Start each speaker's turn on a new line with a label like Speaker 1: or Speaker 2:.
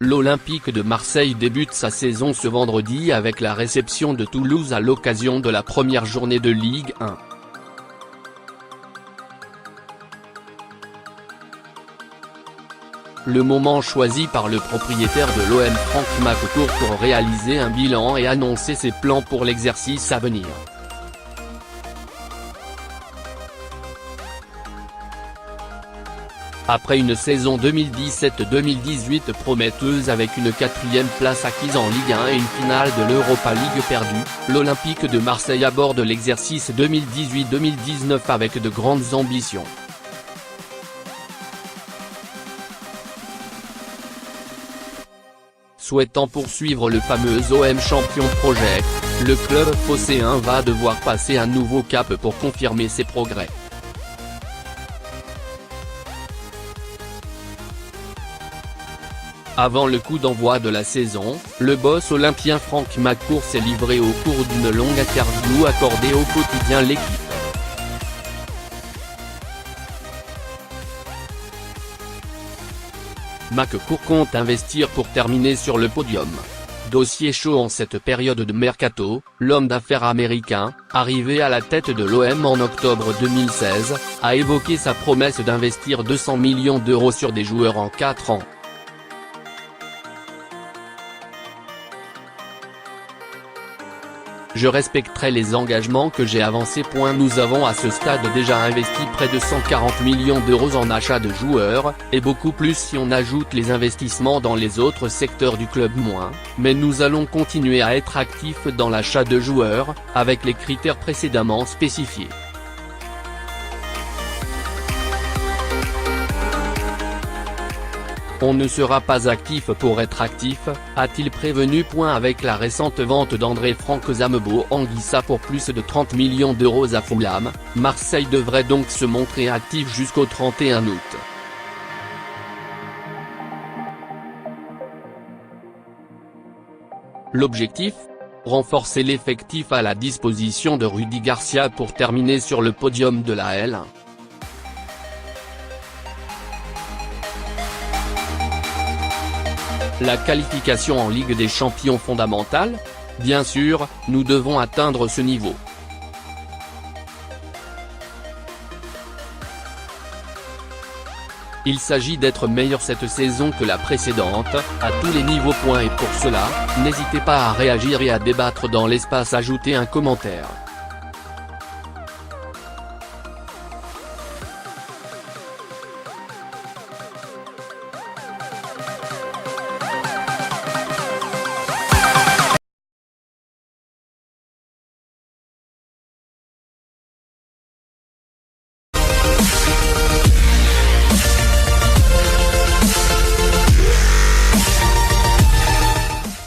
Speaker 1: L'Olympique de Marseille débute sa saison ce vendredi avec la réception de Toulouse à l'occasion de la première journée de Ligue 1. Le moment choisi par le propriétaire de l'OM Franck McCourt pour réaliser un bilan et annoncer ses plans pour l'exercice à venir. Après une saison 2017-2018 prometteuse avec une 4e place acquise en Ligue 1 et une finale de l'Europa League perdue, l'Olympique de Marseille aborde l'exercice 2018-2019 avec de grandes ambitions. Souhaitant poursuivre le fameux OM Champion Project, le club phocéen va devoir passer un nouveau cap pour confirmer ses progrès. Avant le coup d'envoi de la saison, le boss olympien Franck McCourt s'est livré au cours d'une longue interview accordée au quotidien L'Équipe. McCourt compte investir pour terminer sur le podium. Dossier chaud en cette période de mercato, l'homme d'affaires américain, arrivé à la tête de l'OM en octobre 2016, a évoqué sa promesse d'investir 200 millions d'euros sur des joueurs en 4 ans. Je respecterai les engagements que j'ai avancés. Nous avons à ce stade déjà investi près de 140 millions d'euros en achat de joueurs, et beaucoup plus si on ajoute les investissements dans les autres secteurs du club mais nous allons continuer à être actifs dans l'achat de joueurs, avec les critères précédemment spécifiés. On ne sera pas actif pour être actif, a-t-il prévenu. Avec la récente vente d'André Franck Zambo-Anguissa pour plus de 30 millions d'euros à Fulham, Marseille devrait donc se montrer actif jusqu'au 31 août. L'objectif ? Renforcer l'effectif à la disposition de Rudy Garcia pour terminer sur le podium de la L1. La qualification en Ligue des Champions fondamentale ? Bien sûr, nous devons atteindre ce niveau. Il s'agit d'être meilleur cette saison que la précédente, à tous les niveaux. Et pour cela, n'hésitez pas à réagir et à débattre dans l'espace. Ajoutez un commentaire.